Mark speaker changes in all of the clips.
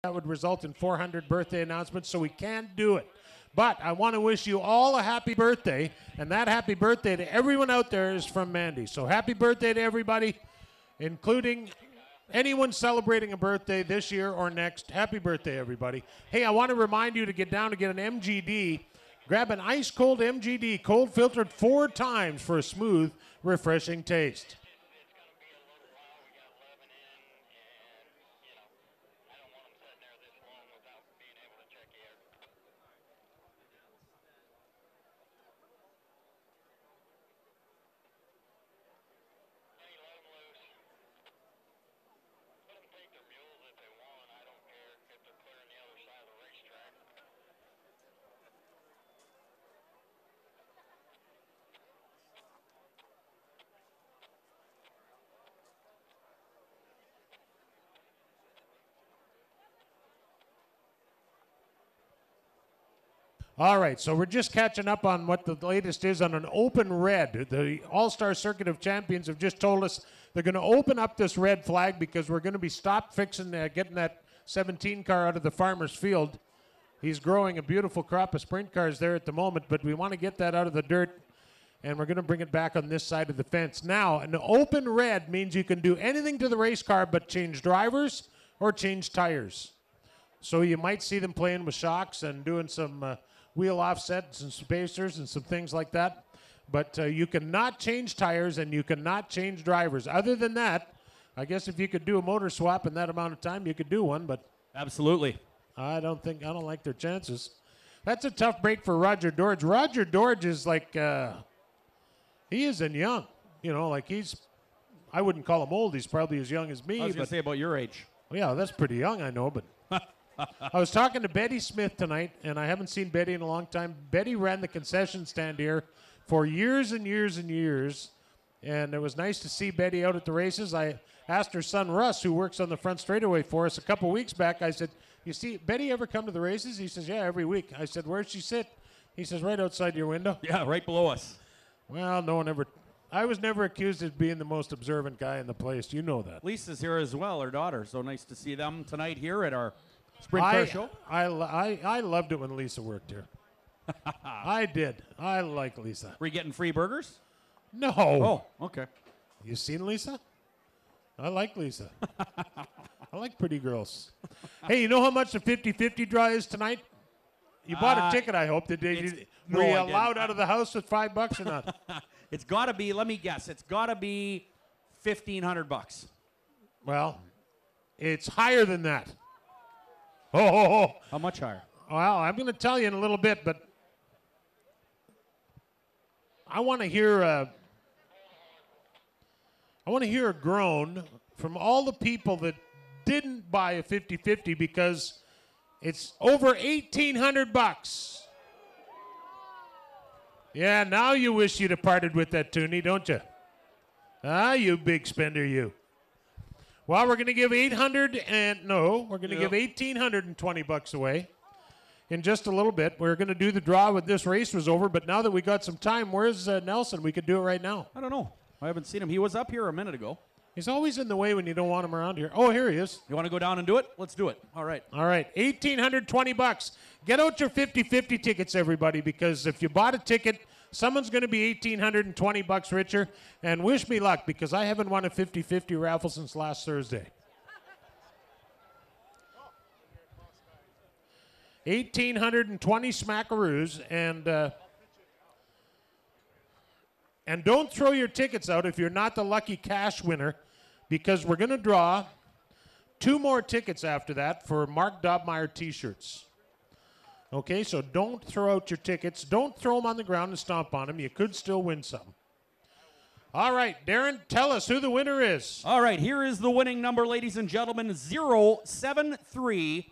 Speaker 1: That would result in 400 birthday announcements, so we can't do it. But I want to wish you all a happy birthday, and that happy birthday to everyone out there is from Mandy. So happy birthday to everybody, including anyone celebrating a birthday this year or next. Happy birthday, everybody. Hey, I want to remind you to get down to get an MGD. Grab an ice-cold MGD, cold filtered 4 times for a smooth, refreshing taste. All right, so we're just catching up on what the latest is on an open red. The All-Star Circuit of Champions have just told us they're going to open up this red flag because we're going to be stopped fixing getting that 17 car out of the farmer's field. He's growing a beautiful crop of sprint cars there at the moment, but we want to get that out of the dirt, and we're going to bring it back on this side of the fence. Now, an open red means you can do anything to the race car but change drivers or change tires. So you might see them playing with shocks and doing some wheel offsets and spacers and some things like that. But you cannot change tires and you cannot change drivers. Other than that, I guess if you could do a motor swap in that amount of time, you could do one, but
Speaker 2: absolutely.
Speaker 1: I don't like their chances. That's a tough break for Roger Dorge. Roger Dorge is like, he isn't young. You know, like I wouldn't call him old. He's probably as young as me.
Speaker 2: I was going to say about your age.
Speaker 1: Well, yeah, that's pretty young, I know, but I was talking to Betty Smith tonight, and I haven't seen Betty in a long time. Betty ran the concession stand here for years and years and years, and it was nice to see Betty out at the races. I asked her son, Russ, who works on the front straightaway for us, a couple weeks back. I said, you see Betty ever come to the races? He says, yeah, every week. I said, where'd she sit? He says, right outside your window.
Speaker 2: Yeah, right below us.
Speaker 1: Well, no one ever... I was never accused of being the most observant guy in the place. You know that.
Speaker 2: Lisa's here as well, her daughter. So nice to see them tonight here at our sprint car show.
Speaker 1: I loved it when Lisa worked here. I did. I like Lisa.
Speaker 2: Were you getting free burgers?
Speaker 1: No.
Speaker 2: Oh, okay.
Speaker 1: You seen Lisa? I like Lisa. I like pretty girls. Hey, you know how much the 50-50 draw is tonight? You bought a ticket, I hope. Were you allowed out of the house with $5 or not?
Speaker 2: It's got to be, let me guess, it's got to be $1,500.
Speaker 1: Well, it's higher than that. Oh.
Speaker 2: How much higher?
Speaker 1: Well, I'm going to tell you in a little bit, but I want to hear a groan from all the people that didn't buy a 50-50 because it's over $1,800. Yeah, now you wish you'd have parted with that toonie, don't you? Ah, you big spender, you. Well, we're going to give we're going to give $1,820 away in just a little bit. We're going to do the draw when this race was over, but now that we got some time, where's Nelson? We could do it right now.
Speaker 2: I don't know. I haven't seen him. He was up here a minute ago.
Speaker 1: He's always in the way when you don't want him around here. Oh, here he is.
Speaker 2: You want to go down and do it? Let's do it. All right.
Speaker 1: All right. $1,820. Get out your 50-50 tickets, everybody, because if you bought a ticket, someone's going to be $1,820 richer. And wish me luck, because I haven't won a 50-50 raffle since last Thursday. 1,820 smackaroos, and don't throw your tickets out if you're not the lucky cash winner, because we're going to draw 2 more tickets after that for Mark Dobmeyer t-shirts. Okay, so don't throw out your tickets. Don't throw them on the ground and stomp on them. You could still win some. All right, Darren, tell us who the winner is.
Speaker 2: All right, here is the winning number, ladies and gentlemen, 073.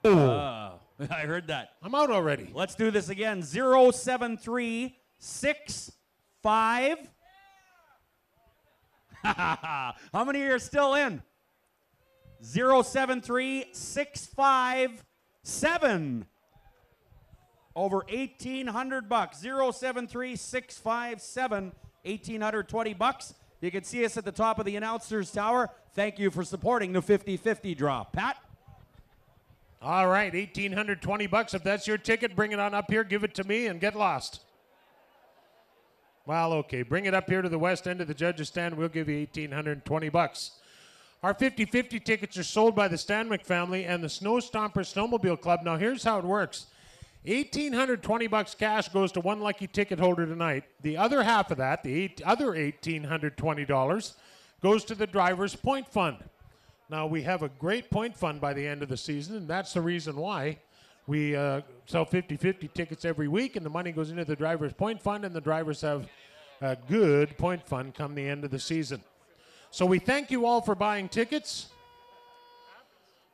Speaker 2: I heard that.
Speaker 1: I'm out already.
Speaker 2: Let's do this again. 07365. How many are still in? 07365. Over $1,800. 07365, $1,820. You can see us at the top of the announcer's tower. Thank you for supporting the 50-50 draw. Pat?
Speaker 1: All right, 1,820 bucks. If that's your ticket, bring it on up here, give it to me, and get lost. Well, okay, bring it up here to the west end of the judges' stand. We'll give you 1,820 bucks. Our 50-50 tickets are sold by the Stanwick family and the Snow Stomper Snowmobile Club. Now, here's how it works. 1,820 bucks cash goes to one lucky ticket holder tonight. The other half of that, the other $1,820, goes to the Drivers' Point Fund. Now, we have a great point fund by the end of the season, and that's the reason why we sell 50-50 tickets every week, and the money goes into the Drivers' Point Fund, and the drivers have a good point fund come the end of the season. So we thank you all for buying tickets.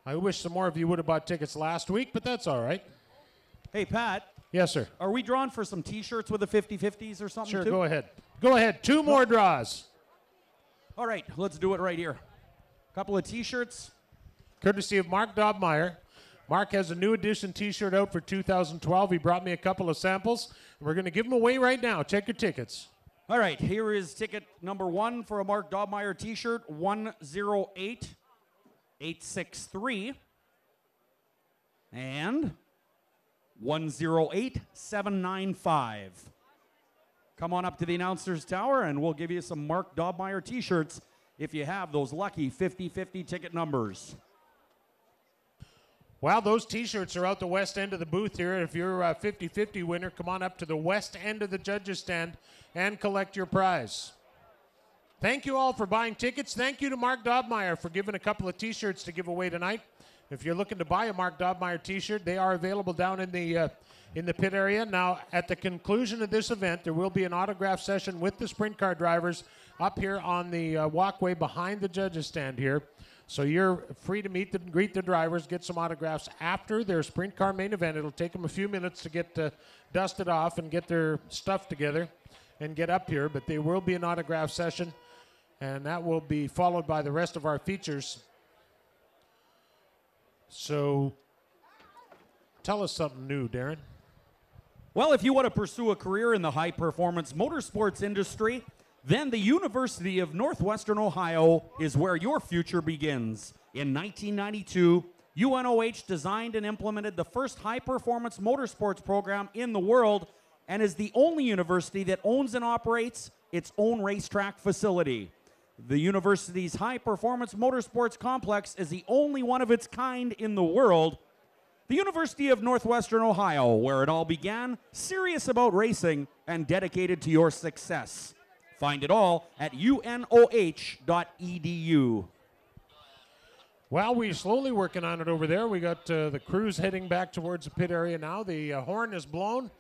Speaker 1: I wish some more of you would have bought tickets last week, but that's all right.
Speaker 2: Hey, Pat.
Speaker 1: Yes, sir.
Speaker 2: Are we drawn for some T-shirts with the 50-50s or something?
Speaker 1: Sure,
Speaker 2: too?
Speaker 1: go ahead. Go ahead. 2 more draws.
Speaker 2: All right, let's do it right here. Couple of T-shirts.
Speaker 1: Courtesy of Mark Dobmeyer. Mark has a new edition T-shirt out for 2012. He brought me a couple of samples. We're going to give them away right now. Check your tickets.
Speaker 2: All right, here is ticket number 1 for a Mark Dobmeyer T-shirt, 108863 and 108795. Come on up to the announcer's tower and we'll give you some Mark Dobmeyer T-shirts if you have those lucky 50-50 ticket numbers.
Speaker 1: Well, those T-shirts are out the west end of the booth here. If you're a 50-50 winner, come on up to the west end of the judges' stand and collect your prize. Thank you all for buying tickets. Thank you to Mark Dobmeyer for giving a couple of T-shirts to give away tonight. If you're looking to buy a Mark Dobmeyer T-shirt, they are available down in the pit area. Now, at the conclusion of this event, there will be an autograph session with the sprint car drivers up here on the walkway behind the judges' stand here. So you're free to greet the drivers, get some autographs after their sprint car main event. It'll take them a few minutes to get dusted off and get their stuff together and get up here. But there will be an autograph session, and that will be followed by the rest of our features. So tell us something new, Darren.
Speaker 2: Well, if you want to pursue a career in the high-performance motorsports industry, then the University of Northwestern Ohio is where your future begins. In 1992, UNOH designed and implemented the first high-performance motorsports program in the world and is the only university that owns and operates its own racetrack facility. The university's high-performance motorsports complex is the only one of its kind in the world. The University of Northwestern Ohio, where it all began, serious about racing and dedicated to your success. Find it all at unoh.edu.
Speaker 1: Well, we're slowly working on it over there. We got the crews heading back towards the pit area now. The horn is blown.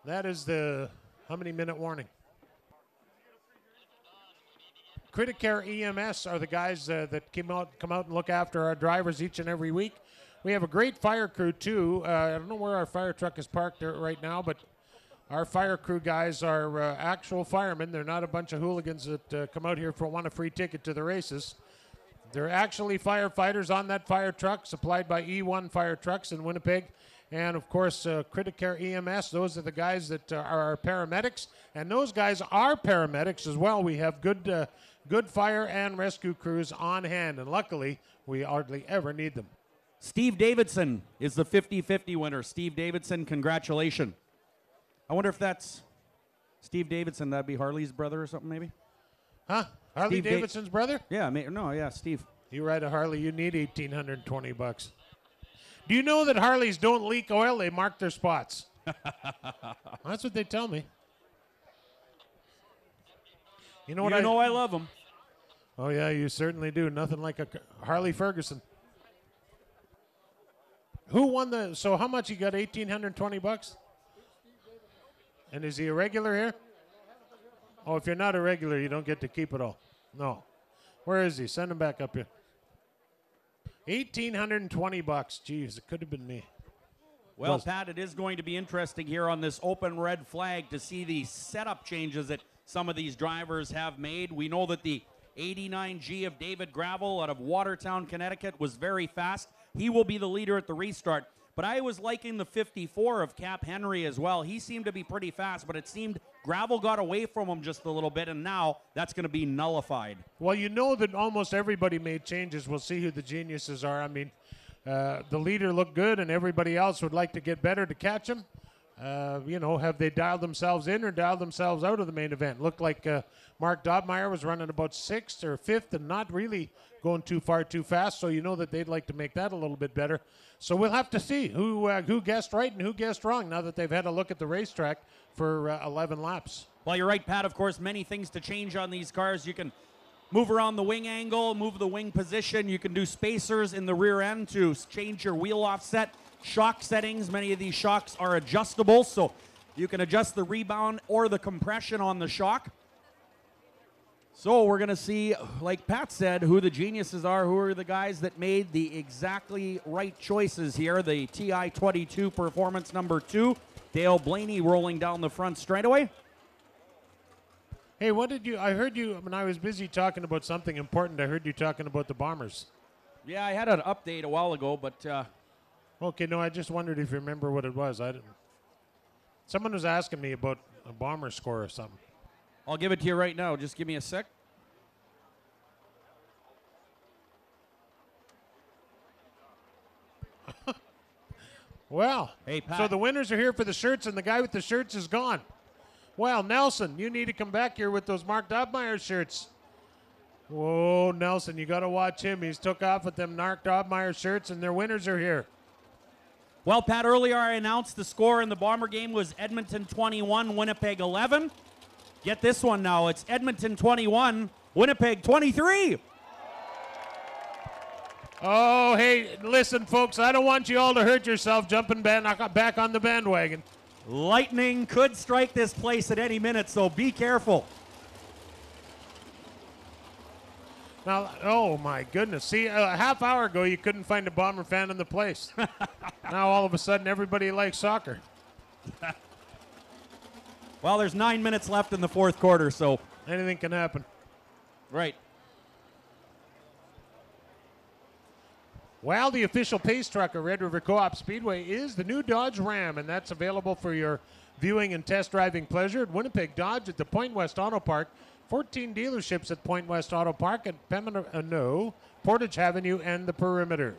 Speaker 1: That is the how many minute warning? Criticare EMS are the guys that come out and look after our drivers each and every week. We have a great fire crew too. I don't know where our fire truck is parked there right now, but our fire crew guys are actual firemen. They're not a bunch of hooligans that come out here for want a free ticket to the races. They're actually firefighters on that fire truck, supplied by E1 Fire Trucks in Winnipeg. And, of course, Criticare EMS, those are the guys that are our paramedics. And those guys are paramedics as well. We have good fire and rescue crews on hand. And, luckily, we hardly ever need them.
Speaker 2: Steve Davidson is the 50-50 winner. Steve Davidson, congratulations. I wonder if that's Steve Davidson. That'd be Harley's brother or something, maybe?
Speaker 1: Huh? Harley
Speaker 2: Steve
Speaker 1: Davidson's brother?
Speaker 2: Yeah, yeah, Steve.
Speaker 1: You ride a Harley, you need 1,820 bucks. Do you know that Harleys don't leak oil? They mark their spots. That's what they tell me. You know what?
Speaker 2: You know I love them.
Speaker 1: Oh, yeah, you certainly do. Nothing like a Harley Ferguson. Who won the... So how much? You got 1,820 bucks? And is he a regular here? Oh, if you're not a regular, you don't get to keep it all. No. Where is he? Send him back up here. 1,820 bucks. Jeez, it could have been me.
Speaker 2: Well, Pat, it is going to be interesting here on this open red flag to see the setup changes that some of these drivers have made. We know that the 89G of David Gravel out of Watertown, Connecticut was very fast. He will be the leader at the restart. But I was liking the 54 of Cap Henry as well. He seemed to be pretty fast, but it seemed Gravel got away from him just a little bit, and now that's going to be nullified.
Speaker 1: Well, you know that almost everybody made changes. We'll see who the geniuses are. I mean, The leader looked good, and everybody else would like to get better to catch him. Have they dialed themselves in or dialed themselves out of the main event? Looked like Mark Dobmeyer was running about 6th or 5th and not really going too far too fast, so you know that they'd like to make that a little bit better. So we'll have to see who guessed right and who guessed wrong now that they've had a look at the racetrack for 11 laps.
Speaker 2: Well, you're right, Pat. Of course, many things to change on these cars. You can move around the wing angle, move the wing position. You can do spacers in the rear end to change your wheel offset. Shock settings, many of these shocks are adjustable, so you can adjust the rebound or the compression on the shock. So we're going to see, like Pat said, who the geniuses are, who are the guys that made the exactly right choices here. The TI-22 Performance number 2, Dale Blaney rolling down the front straightaway.
Speaker 1: Hey, I heard you, when I was busy talking about something important, I heard you talking about the Bombers.
Speaker 2: Yeah, I had an update a while ago, but...
Speaker 1: Okay, no, I just wondered if you remember what it was. I didn't. Someone was asking me about a Bomber score or something.
Speaker 2: I'll give it to you right now. Just give me a sec.
Speaker 1: Well,
Speaker 2: hey, Pat.
Speaker 1: So the winners are here for the shirts, and the guy with the shirts is gone. Well, Nelson, you need to come back here with those Mark Dobmeyer shirts. Whoa, Nelson, you got to watch him. He's took off with them Mark Dobmeyer shirts, and their winners are here.
Speaker 2: Well, Pat, earlier I announced the score in the Bomber game was Edmonton 21, Winnipeg 11. Get this one now. It's Edmonton 21, Winnipeg 23.
Speaker 1: Oh, hey, listen, folks, I don't want you all to hurt yourself jumping back on the bandwagon.
Speaker 2: Lightning could strike this place at any minute, so be careful.
Speaker 1: Now, oh, my goodness. See, a half hour ago, you couldn't find a Bomber fan in the place. Now, all of a sudden, everybody likes soccer.
Speaker 2: Well, there's 9 minutes left in the fourth quarter, so.
Speaker 1: Anything can happen.
Speaker 2: Right.
Speaker 1: Well, the official pace truck of Red River Co-op Speedway is the new Dodge Ram, and that's available for your viewing and test driving pleasure at Winnipeg Dodge at the Point West Auto Park. 14 dealerships at Point West Auto Park at Portage Avenue, and the Perimeter.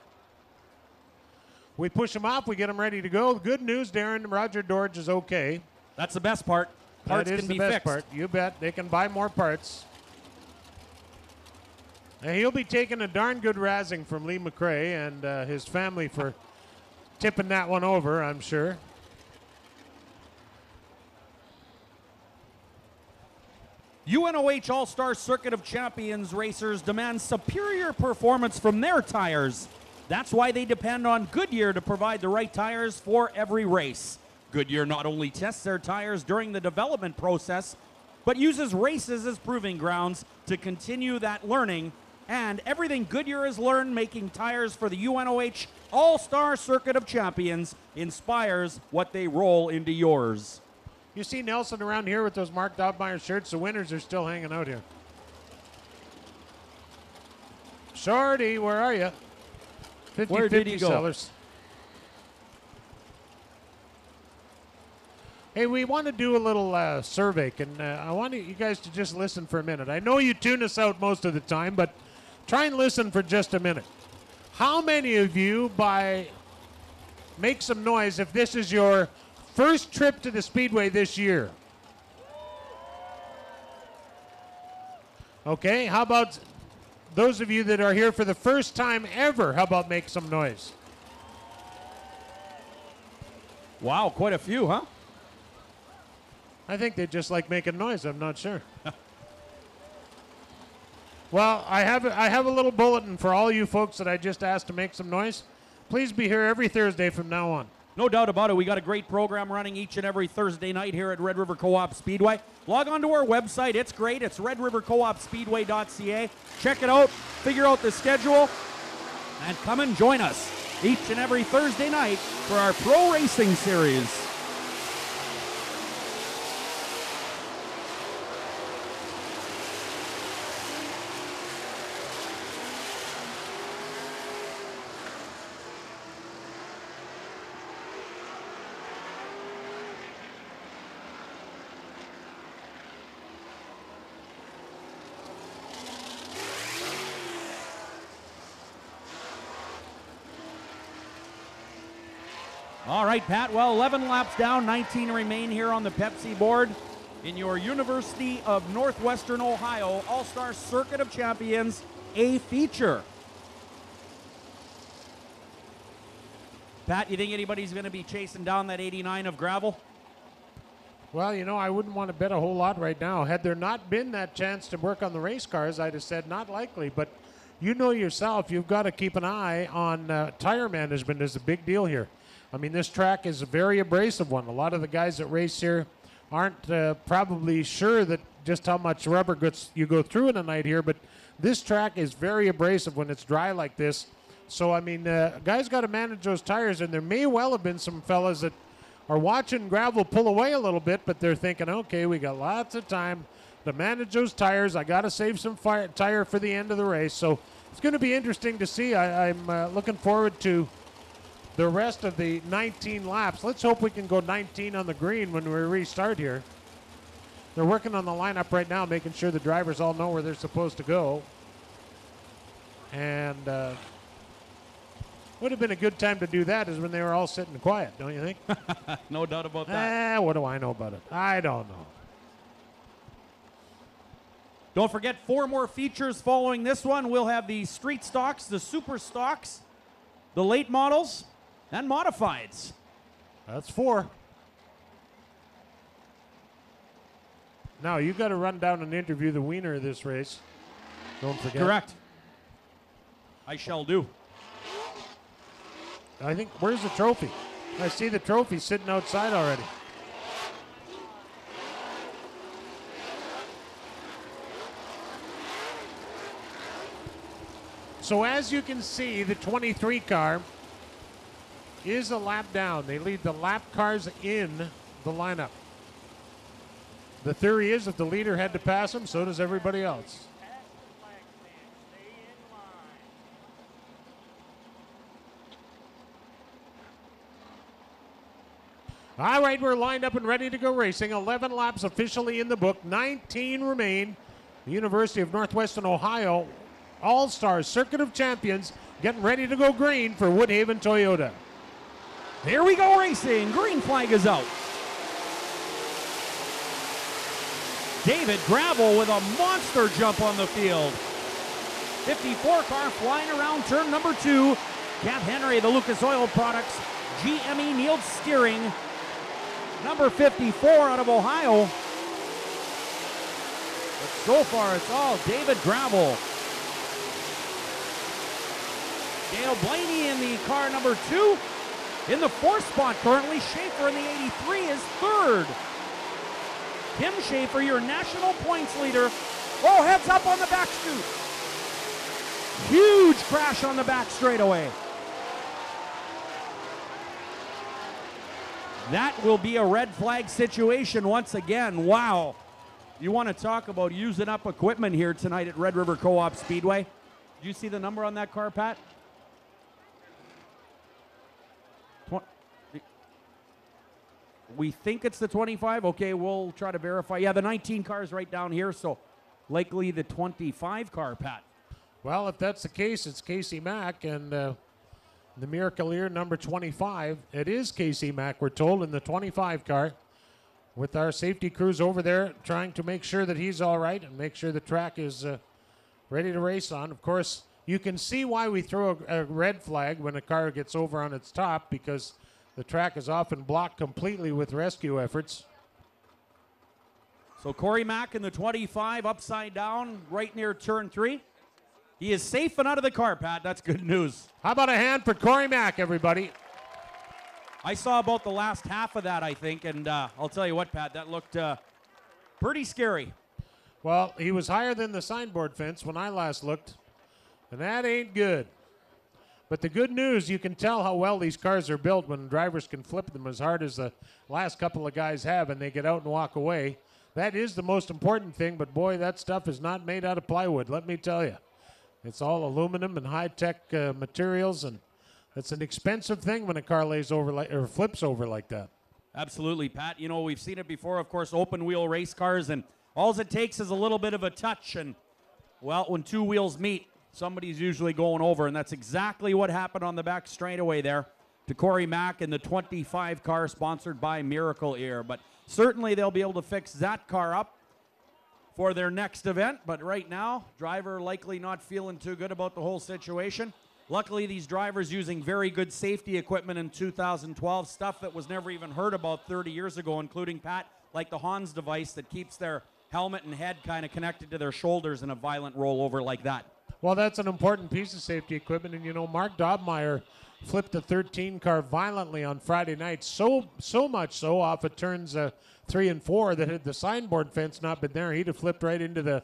Speaker 1: We push them off. We get them ready to go. Good news, Darren. Roger Dorge is okay.
Speaker 2: That's the best part. Parts
Speaker 1: that is
Speaker 2: can
Speaker 1: the
Speaker 2: be
Speaker 1: best
Speaker 2: fixed.
Speaker 1: part. You bet. They can buy more parts. And he'll be taking a darn good razzing from Lee McRae and his family for tipping that one over, I'm sure.
Speaker 2: UNOH All-Star Circuit of Champions racers demand superior performance from their tires. That's why they depend on Goodyear to provide the right tires for every race. Goodyear not only tests their tires during the development process, but uses races as proving grounds to continue that learning. And everything Goodyear has learned making tires for the UNOH All-Star Circuit of Champions inspires what they roll into yours.
Speaker 1: You see Nelson around here with those Mark Dobmeyer shirts. The winners are still hanging out here. Shorty, where are you? 50-50
Speaker 2: Where did he go?
Speaker 1: sellers. Hey, we want to do a little survey, and I want you guys to just listen for a minute. I know you tune us out most of the time, but try and listen for just a minute. How many of you make some noise if this is your first trip to the Speedway this year? Okay, how about those of you that are here for the first time ever? How about make some noise?
Speaker 2: Wow, quite a few, huh?
Speaker 1: I think they just like making noise. I'm not sure. Well, I have a little bulletin for all you folks that I just asked to make some noise. Please be here every Thursday from now on.
Speaker 2: No doubt about it. We got a great program running each and every Thursday night here at Red River Co-op Speedway. Log on to our website. It's great. It's redrivercoopspeedway.ca. Check it out. Figure out the schedule. And come and join us each and every Thursday night for our Pro Racing Series. All right, Pat. Well, 11 laps down, 19 remain here on the Pepsi board in your University of Northwestern Ohio All-Star Circuit of Champions A feature. Pat, you think anybody's going to be chasing down that 89 of gravel?
Speaker 1: Well, you know, I wouldn't want to bet a whole lot right now. Had there not been that chance to work on the race cars, I'd have said not likely. But you know yourself, you've got to keep an eye on tire management is a big deal here. I mean, this track is a very abrasive one. A lot of the guys that race here aren't probably sure that just how much rubber you go through in a night here, but this track is very abrasive when it's dry like this. So, I mean, guys got to manage those tires, and there may well have been some fellas that are watching gravel pull away a little bit, but they're thinking, okay, we got lots of time to manage those tires. I got to save some tire for the end of the race. So it's going to be interesting to see. I'm looking forward to the rest of the 19 laps. Let's hope we can go 19 on the green when we restart here. They're working on the lineup right now, making sure the drivers all know where they're supposed to go. And would have been a good time to do that is when they were all sitting quiet, don't you think?
Speaker 2: No doubt about that.
Speaker 1: What do I know about it? I don't know.
Speaker 2: Don't forget 4 more features following this one. We'll have the street stocks, the super stocks, the late models, and modifieds.
Speaker 1: That's 4. Now, you got to run down and interview the winner of this race. Don't forget.
Speaker 2: Correct. I shall do.
Speaker 1: I think, where's the trophy? I see the trophy sitting outside already. So as you can see, the 23 car is a lap down. They lead the lap cars in the lineup. The theory is if the leader had to pass him, so does everybody else. All right, we're lined up and ready to go racing. 11 laps officially in the book. 19 remain. The University of Northwestern Ohio All-Star Circuit of Champions getting ready to go green for Woodhaven Toyota.
Speaker 2: Here we go racing. Green flag is out. David Gravel with a monster jump on the field. 54 car flying around turn number 2. Cap Henry, the Lucas Oil Products, GME Nield Steering. Number 54 out of Ohio. But so far, it's all David Gravel. Dale Blaney in the car number 2. In the 4th spot currently, Schaefer in the 83 is 3rd. Kim Schaefer, your national points leader. Oh, heads up on the back scoop. Huge crash on the back straightaway. That will be a red flag situation once again. Wow. You want to talk about using up equipment here tonight at Red River Co-op Speedway. Did you see the number on that car, Pat? We think it's the 25. Okay, we'll try to verify. Yeah, the 19 car is right down here, so likely the 25 car, Pat.
Speaker 1: Well, if that's the case, it's Casey Mack and the Miracle number 25. It is Casey Mack, we're told, in the 25 car with our safety crews over there trying to make sure that he's all right and make sure the track is ready to race on. Of course, you can see why we throw a red flag when a car gets over on its top, because the track is often blocked completely with rescue efforts.
Speaker 2: So Corey Mack in the 25 upside down right near turn 3. He is safe and out of the car, Pat. That's good news.
Speaker 1: How about a hand for Corey Mack, everybody?
Speaker 2: I saw about the last half of that, I think, and I'll tell you what, Pat, that looked pretty scary.
Speaker 1: Well, he was higher than the signboard fence when I last looked, and that ain't good. But the good news, you can tell how well these cars are built when drivers can flip them as hard as the last couple of guys have, and they get out and walk away. That is the most important thing, but boy, that stuff is not made out of plywood, let me tell you. It's all aluminum and high-tech materials, and it's an expensive thing when a car lays over or flips over like that.
Speaker 2: Absolutely, Pat. You know, we've seen it before, of course, open-wheel race cars, and all it takes is a little bit of a touch, and, well, when 2 wheels meet, somebody's usually going over, and that's exactly what happened on the back straightaway there. to Corey Mack in the 25 car sponsored by Miracle Air. But certainly they'll be able to fix that car up for their next event. But right now, driver likely not feeling too good about the whole situation. Luckily, these drivers using very good safety equipment in 2012, stuff that was never even heard about 30 years ago, including, Pat, like the Hans device that keeps their helmet and head kind of connected to their shoulders in a violent rollover like that.
Speaker 1: Well, that's an important piece of safety equipment. And, you know, Mark Dobmeyer flipped the 13 car violently on Friday night, so much so off at turns 3 and 4 that had the signboard fence not been there, he'd have flipped right into the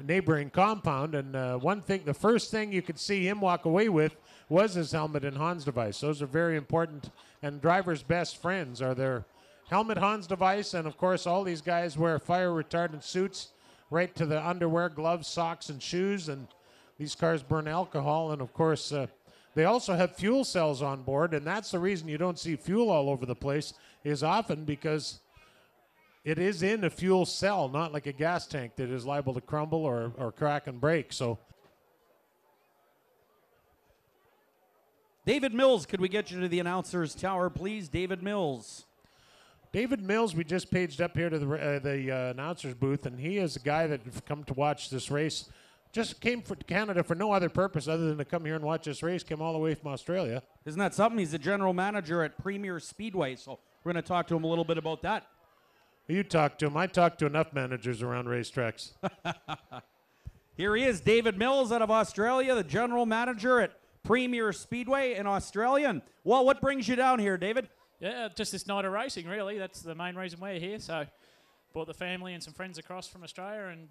Speaker 1: neighboring compound. And the first thing you could see him walk away with was his helmet and Hans device. Those are very important, and drivers' best friends are their helmet, Hans device, and of course all these guys wear fire retardant suits right to the underwear, gloves, socks, and shoes, and these cars burn alcohol, and of course they also have fuel cells on board, and that's the reason you don't see fuel all over the place, is often because it is in a fuel cell, not like a gas tank that is liable to crumble or crack and break. So,
Speaker 2: David Mills, could we get you to the announcer's tower, please? David Mills.
Speaker 1: David Mills, we just paged up here to the announcer's booth, and he is a guy that have come to watch this race. Just came to Canada for no other purpose other than to come here and watch this race. Came all the way from Australia.
Speaker 2: Isn't that something? He's the general manager at Premier Speedway, so we're going to talk to him a little bit about that.
Speaker 1: You talk to him. I talk to enough managers around racetracks.
Speaker 2: Here he is, David Mills out of Australia, the general manager at Premier Speedway in Australia. And, well, what brings you down here, David?
Speaker 3: Yeah, just this night of racing, really. That's the main reason we're here. So brought the family and some friends across from Australia, and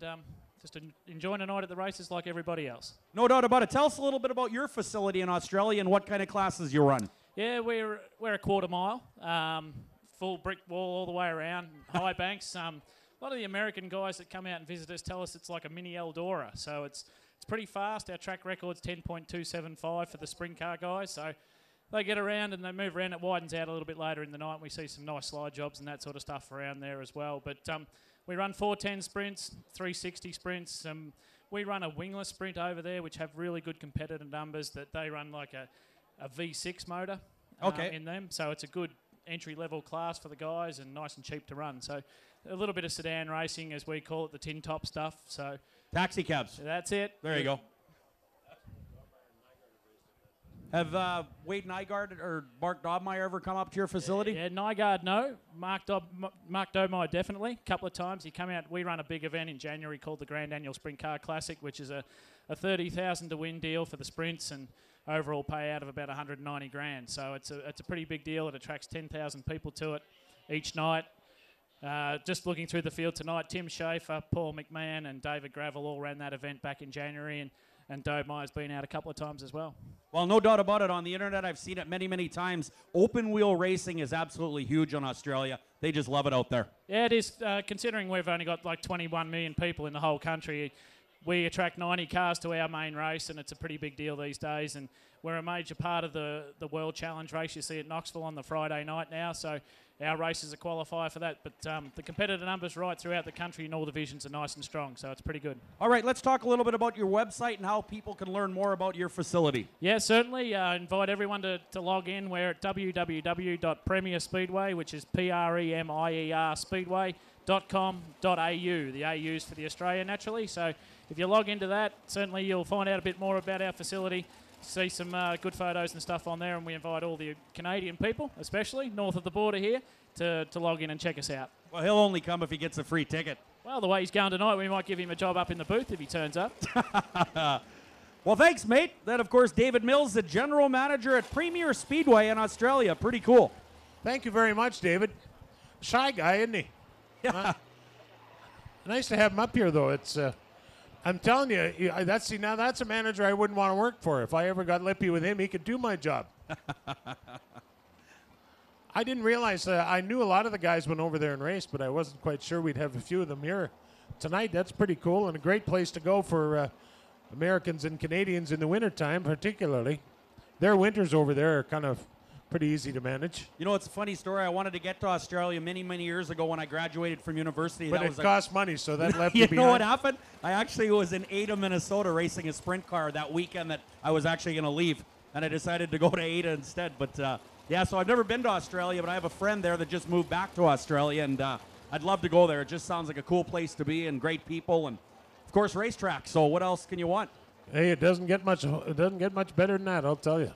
Speaker 3: just enjoying a night at the races like everybody else.
Speaker 2: No doubt about it. Tell us a little bit about your facility in Australia and what kind of classes you run.
Speaker 3: Yeah, we're a quarter mile, full brick wall all the way around, high banks. A lot of the American guys that come out and visit us tell us it's like a mini Eldora. So it's pretty fast. Our track record's 10.275 for the sprint car guys. So they get around and they move around. It widens out a little bit later in the night, and we see some nice slide jobs and that sort of stuff around there as well. But we run 410 sprints, 360 sprints. We run a wingless sprint over there, which have really good competitive numbers. That they run like a V6 motor in them. So it's a good entry-level class for the guys and nice and cheap to run. So a little bit of sedan racing, as we call it, the tin top stuff. So
Speaker 2: taxi cabs.
Speaker 3: That's it.
Speaker 2: There you go. Have Wade Nygaard or Mark Dobmeyer ever come up to your facility?
Speaker 3: Yeah, Nygaard, no. Mark Dobmeyer, definitely. A couple of times. He come out. We run a big event in January called the Grand Annual Sprint Car Classic, which is a $30,000 to win deal for the sprints and overall payout of about $190,000. So it's a pretty big deal. It attracts 10,000 people to it each night. Just looking through the field tonight, Tim Schaefer, Paul McMahon, and David Gravel all ran that event back in January, and Dobmeyer's been out a couple of times as well.
Speaker 2: Well, no doubt about it. On the internet, I've seen it many, many times. Open wheel racing is absolutely huge in Australia. They just love it out there.
Speaker 3: Yeah, it is. Considering we've only got like 21 million people in the whole country, we attract 90 cars to our main race, and it's a pretty big deal these days. And we're a major part of the World Challenge race you see at Knoxville on the Friday night now. So our races are qualified for that. But the competitor numbers right throughout the country in all divisions are nice and strong, so it's pretty good.
Speaker 2: All right, let's talk a little bit about your website and how people can learn more about your facility.
Speaker 3: Yeah, certainly. Invite everyone to log in. We're at www.premierspeedway, which is Premier Speedway.com.au. The AU's for the Australia, naturally. So if you log into that, certainly you'll find out a bit more about our facility. See some good photos and stuff on there, and we invite all the Canadian people, especially north of the border here, to log in and check us out.
Speaker 2: Well, he'll only come if he gets a free ticket.
Speaker 3: Well, the way he's going tonight, we might give him a job up in the booth if he turns up.
Speaker 2: Well, thanks, mate. Then, of course, David Mills, the general manager at Premier Speedway in Australia. Pretty cool.
Speaker 1: Thank you very much, David. Shy guy, isn't he?
Speaker 2: Yeah.
Speaker 1: Nice to have him up here, though. It's I'm telling you, that's a manager I wouldn't want to work for. If I ever got lippy with him, he could do my job. I didn't realize I knew a lot of the guys went over there and raced, but I wasn't quite sure we'd have a few of them here tonight. That's pretty cool and a great place to go for Americans and Canadians in the wintertime, particularly. Their winters over there are kind of pretty easy to manage.
Speaker 2: You know, it's a funny story. I wanted to get to Australia many, many years ago when I graduated from university.
Speaker 1: But
Speaker 2: that
Speaker 1: it cost money, so that left you
Speaker 2: You
Speaker 1: behind.
Speaker 2: know what happened? I actually was in Ada, Minnesota, racing a sprint car that weekend that I was actually going to leave, and I decided to go to Ada instead. But Yeah, so I've never been to Australia, but I have a friend there that just moved back to Australia, and I'd love to go there. It just sounds like a cool place to be and great people, and of course racetrack. So what else can you want?
Speaker 1: Hey, it doesn't get much better than that, I'll tell you.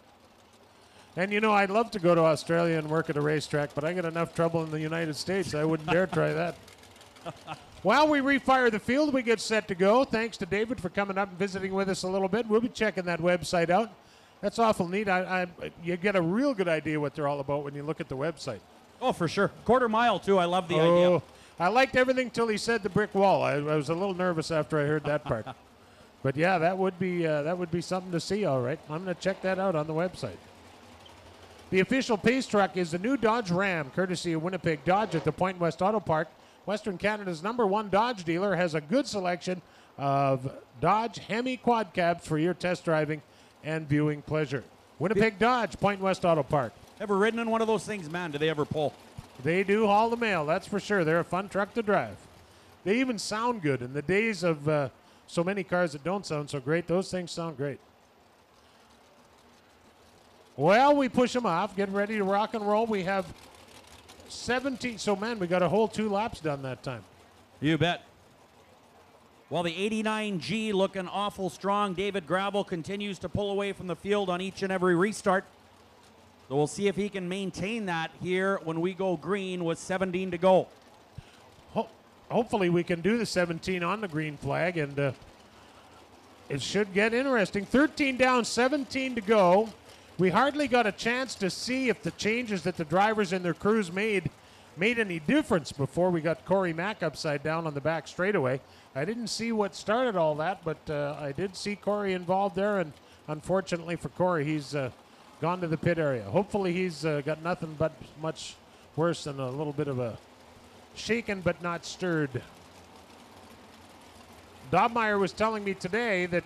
Speaker 1: And you know, I'd love to go to Australia and work at a racetrack, but I get enough trouble in the United States. I wouldn't dare try that. While we refire the field, we get set to go. Thanks to David for coming up and visiting with us a little bit. We'll be checking that website out. That's awful neat. You get a real good idea what they're all about when you look at the website.
Speaker 2: Oh, for sure. Quarter mile, too. I love the idea.
Speaker 1: I liked everything till he said the brick wall. I was a little nervous after I heard that part. But yeah, that would be something to see, all right. I'm going to check that out on the website. The official pace truck is the new Dodge Ram, courtesy of Winnipeg Dodge at the Point West Auto Park. Western Canada's #1 Dodge dealer has a good selection of Dodge Hemi quad cabs for your test driving and viewing pleasure. Winnipeg Dodge, Point West Auto Park.
Speaker 2: Ever ridden in one of those things, man? Do they ever pull?
Speaker 1: They do haul the mail, that's for sure. They're a fun truck to drive. They even sound good. In the days of so many cars that don't sound so great, those things sound great. Well, we push them off, get ready to rock and roll. We have 17. So, man, we got a whole 2 laps done that time.
Speaker 2: You bet. Well, the 89G looking awful strong. David Gravel continues to pull away from the field on each and every restart. So we'll see if he can maintain that here when we go green with 17 to go.
Speaker 1: Hopefully we can do the 17 on the green flag, and it should get interesting. 13 down, 17 to go. We hardly got a chance to see if the changes that the drivers and their crews made any difference before we got Corey Mack upside down on the back straightaway. I didn't see what started all that, but I did see Corey involved there, and unfortunately for Corey, he's gone to the pit area. Hopefully he's got nothing but much worse than a little bit of a shaken but not stirred. Dobmeyer was telling me today that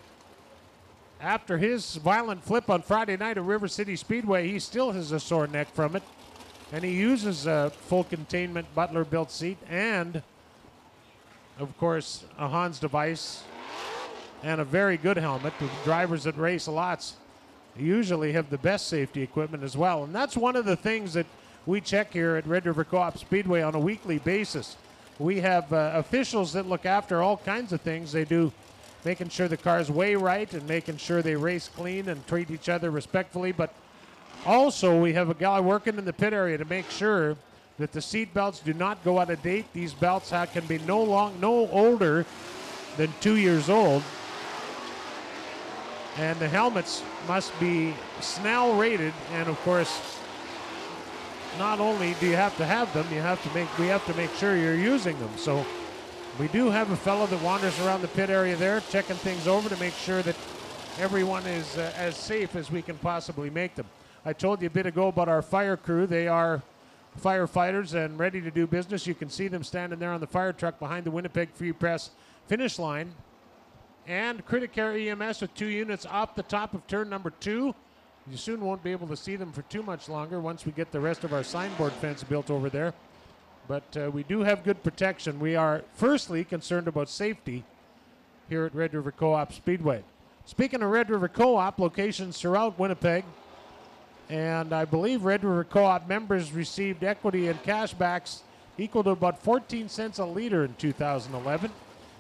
Speaker 1: after his violent flip on Friday night at River City Speedway, he still has a sore neck from it. And he uses a full containment Butler-built seat and, of course, a Hans device and a very good helmet. The drivers that race lots usually have the best safety equipment as well. And that's one of the things that we check here at Red River Co-op Speedway on a weekly basis. We have officials that look after all kinds of things. They do making sure the cars weigh right and making sure they race clean and treat each other respectfully. But also we have a guy working in the pit area to make sure that the seat belts do not go out of date. These belts can be no older than 2 years old. And the helmets must be Snell rated, and of course, not only do you have to have them, we have to make sure you're using them. So we do have a fellow that wanders around the pit area there, checking things over to make sure that everyone is as safe as we can possibly make them. I told you a bit ago about our fire crew. They are firefighters and ready to do business. You can see them standing there on the fire truck behind the Winnipeg Free Press finish line. And Criticare EMS with 2 units off the top of turn number 2. You soon won't be able to see them for too much longer once we get the rest of our signboard fence built over there. But we do have good protection. We are firstly concerned about safety here at Red River Co-op Speedway. Speaking of Red River Co-op, locations throughout Winnipeg, and I believe Red River Co-op members received equity and cashbacks equal to about 14 cents a liter in 2011.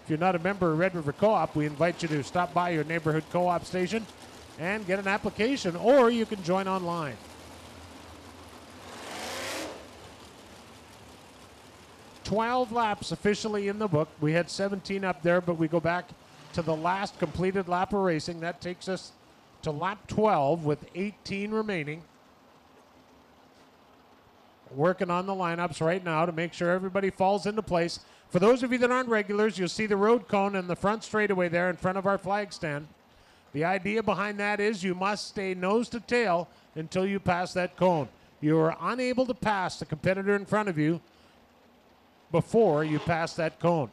Speaker 1: If you're not a member of Red River Co-op, we invite you to stop by your neighborhood co-op station and get an application, or you can join online. "12 laps officially in the book. We had 17 up there, but we go back to the last completed lap of racing. That takes us to lap 12 with 18 remaining. Working on the lineups right now to make sure everybody falls into place. For those of you that aren't regulars, you'll see the road cone in the front straightaway there in front of our flag stand. The idea behind that is you must stay nose to tail until you pass that cone. You are unable to pass the competitor in front of you before you pass that cone.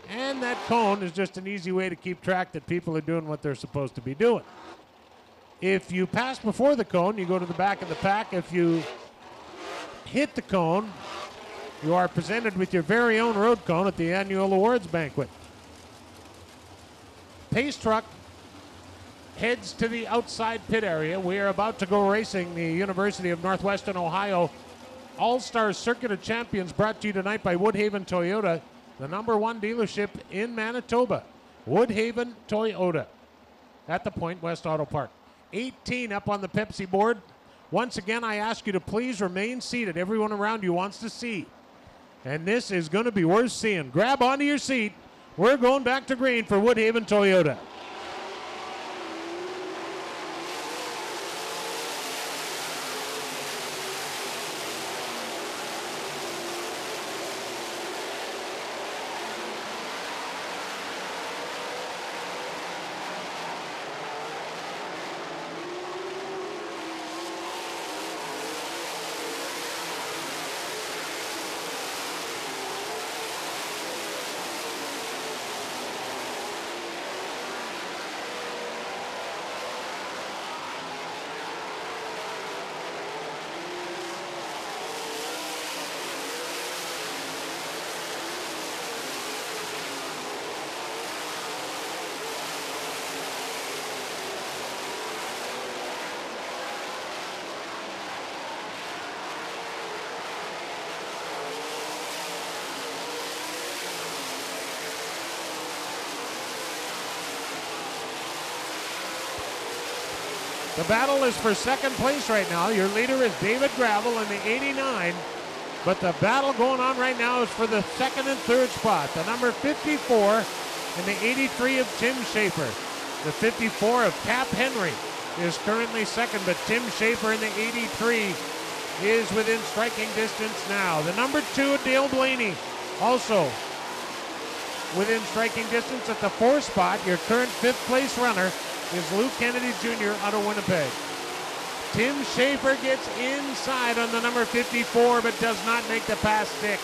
Speaker 1: And that cone is just an easy way to keep track that people are doing what they're supposed to be doing. If you pass before the cone, you go to the back of the pack. If you hit the cone, you are presented with your very own road cone at the annual awards banquet. Pace truck heads to the outside pit area. We are about to go racing the University of Northwestern Ohio All-Star Circuit of Champions, brought to you tonight by Woodhaven Toyota, the #1 dealership in Manitoba. Woodhaven Toyota at the Point West Auto Park. 18 up on the Pepsi board. Once again, I ask you to please remain seated. Everyone around you wants to see. And this is going to be worth seeing. Grab onto your seat. We're going back to green for Woodhaven Toyota. The battle is for second place right now. Your leader is David Gravel in the 89. But the battle going on right now is for the second and third spot. The number 54 and the 83 of Tim Schaefer. The 54 of Cap Henry is currently second, but Tim Schaefer in the 83 is within striking distance now. The number 2 of Dale Blaney also within striking distance at the 4th spot. Your current 5th place runner is Luke Kennedy Jr. out of Winnipeg. Tim Schaefer gets inside on the number 54, but does not make the pass stick.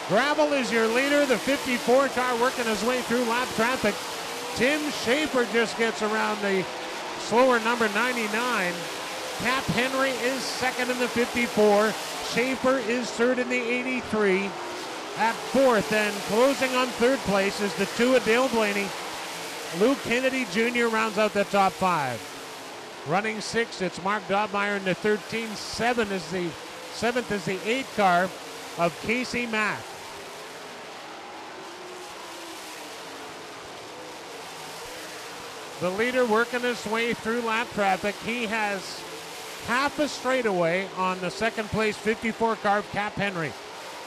Speaker 1: Gravel is your leader, the 54 car working his way through lap traffic. Tim Schaefer just gets around the slower number 99. Cap Henry is second in the 54. Schaefer is third in the 83. At fourth and closing on third place is the 2 of Dale Blaney. Luke Kennedy Jr. rounds out the top 5. Running 6th, it's Mark Dobmeyer in the 13. 7th is the 8 car of Casey Mack. The leader working his way through lap traffic. He has half a straightaway on the second place 54 car of Cap Henry.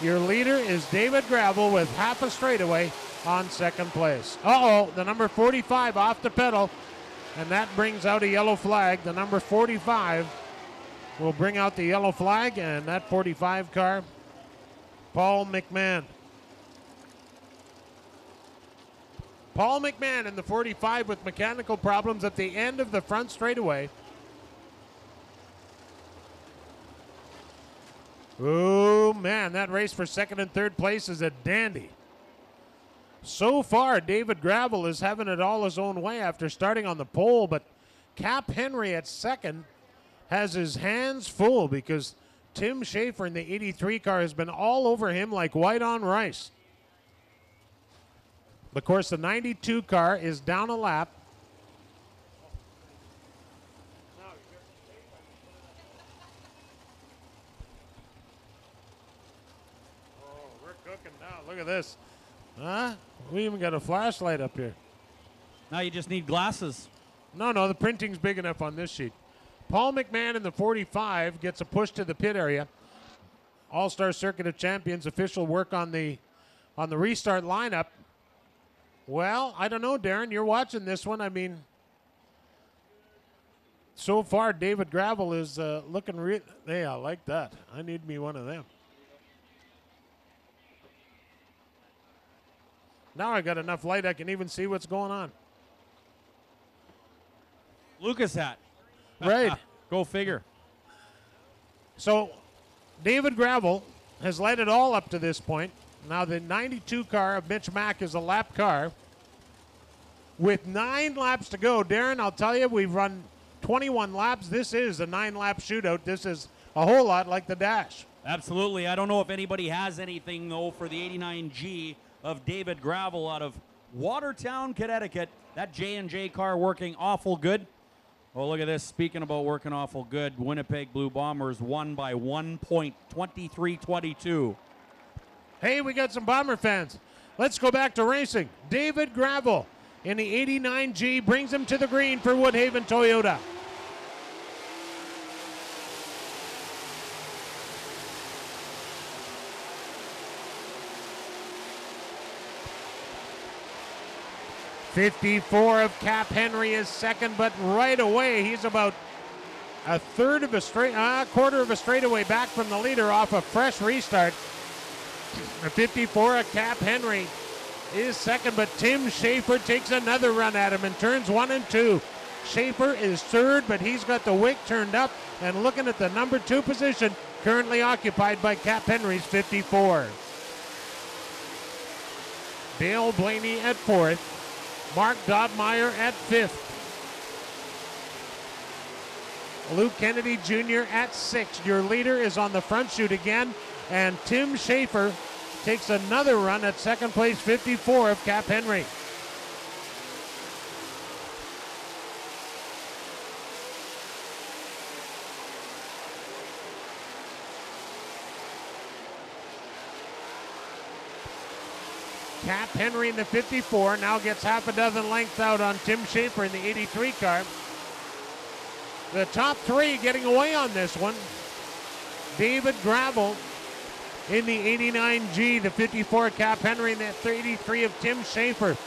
Speaker 1: Your leader is David Gravel with half a straightaway on second place. The number 45 off the pedal, and that brings out a yellow flag. The number 45 will bring out the yellow flag, and that 45 car, Paul McMahon. Paul McMahon in the 45 with mechanical problems at the end of the front straightaway. Oh, man, that race for second and third place is a dandy. So far, David Gravel is having it all his own way after starting on the pole, but Cap Henry at second has his hands full because Tim Schaefer in the 83 car has been all over him like white on rice. Of course, the 92 car is down a lap. Oh, we're cooking now. Look at this. Huh? We even got a flashlight up here.
Speaker 2: Now you just need glasses.
Speaker 1: No, the printing's big enough on this sheet. Paul McMahon in the 45 gets a push to the pit area. All-Star Circuit of Champions official work on the restart lineup. Well, I don't know, Darren. You're watching this one. I mean, so far, David Gravel is looking real. Hey, I like that. I need me one of them. Now I got enough light I can even see what's going on.
Speaker 2: Lucas hat.
Speaker 1: Right.
Speaker 2: Go figure.
Speaker 1: So, David Gravel has led it all up to this point. Now the 92 car of Mitch Mack is a lap car. With 9 laps to go, Darren, I'll tell you, we've run 21 laps. This is a 9-lap shootout. This is a whole lot like the Dash.
Speaker 2: Absolutely. I don't know if anybody has anything, though, for the 89G of David Gravel out of Watertown, Connecticut. That J&J car working awful good. Oh, look at this. Speaking about working awful good, Winnipeg Blue Bombers won by 1 point, 23-22.
Speaker 1: Hey, we got some Bomber fans. Let's go back to racing. David Gravel in the 89G brings him to the green for Woodhaven Toyota. '54 of Cap Henry is second, but right away he's about a quarter of a straightaway back from the leader off a fresh restart. The 54 of Cap Henry is second, but Tim Schaefer takes another run at him in turns 1 and 2. Schaefer is third, but he's got the wick turned up and looking at the number 2 position currently occupied by Cap Henry's 54. Dale Blaney at 4th. Mark Dobmeyer at 5th. Luke Kennedy Jr. at 6th. Your leader is on the front chute again, and Tim Schaefer takes another run at second place, 54 of Cap Henry. Cap Henry in the 54 now gets half a dozen lengths out on Tim Schaefer in the 83 car. The top 3 getting away on this one. David Gravel in the 89G, the 54 Cap Henry, and the 83 of Tim Schaefer.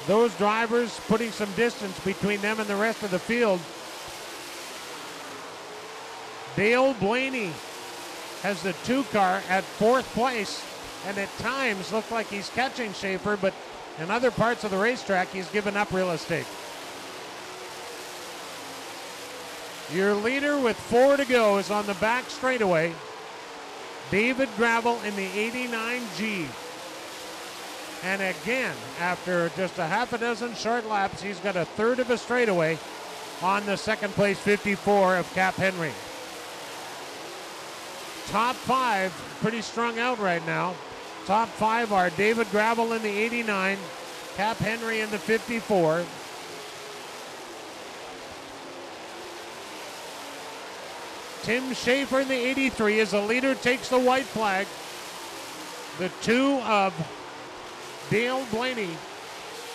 Speaker 1: Those drivers putting some distance between them and the rest of the field. Dale Blaney has the 2 car at 4th place, and at times looked like he's catching Schaefer, but in other parts of the racetrack he's given up real estate. Your leader with 4 to go is on the back straightaway. David Gravel in the 89G. And again, after just a half a dozen short laps, he's got a third of a straightaway on the second place 54 of Cap Henry. Top 5 pretty strung out right now. Top 5 are David Gravel in the 89, Cap Henry in the 54. Tim Schaefer in the 83 as the leader takes the white flag. The 2 of Dale Blaney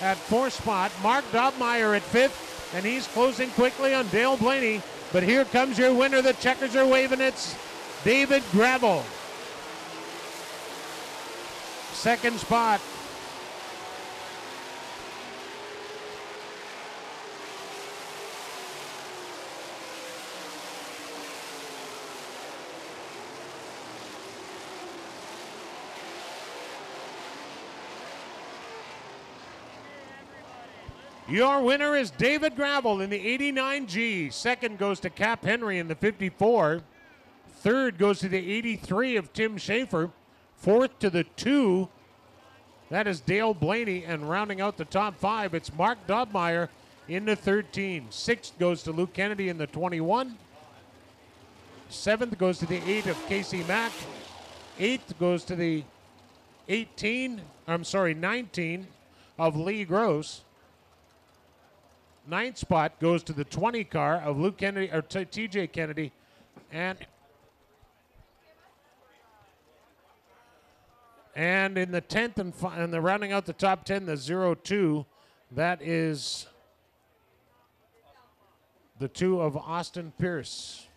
Speaker 1: at 4th spot. Mark Dobmeyer at 5th, and he's closing quickly on Dale Blaney. But here comes your winner. The checkers are waving. It's David Gravel. Second spot. Your winner is David Gravel in the 89G. Second goes to Cap Henry in the 54. Third goes to the 83 of Tim Schaefer. Fourth to the 2. That is Dale Blaney. And rounding out the top 5, it's Mark Dobmeyer in the 13. Sixth goes to Luke Kennedy in the 21. Seventh goes to the 8 of Casey Mack. Eighth goes to the 19 of Lee Gross. Ninth spot goes to the 20 car of Luke Kennedy, or TJ Kennedy. And in the 10th and the rounding out the top 10, the 0-2, that is the 2 of Austin Pierce.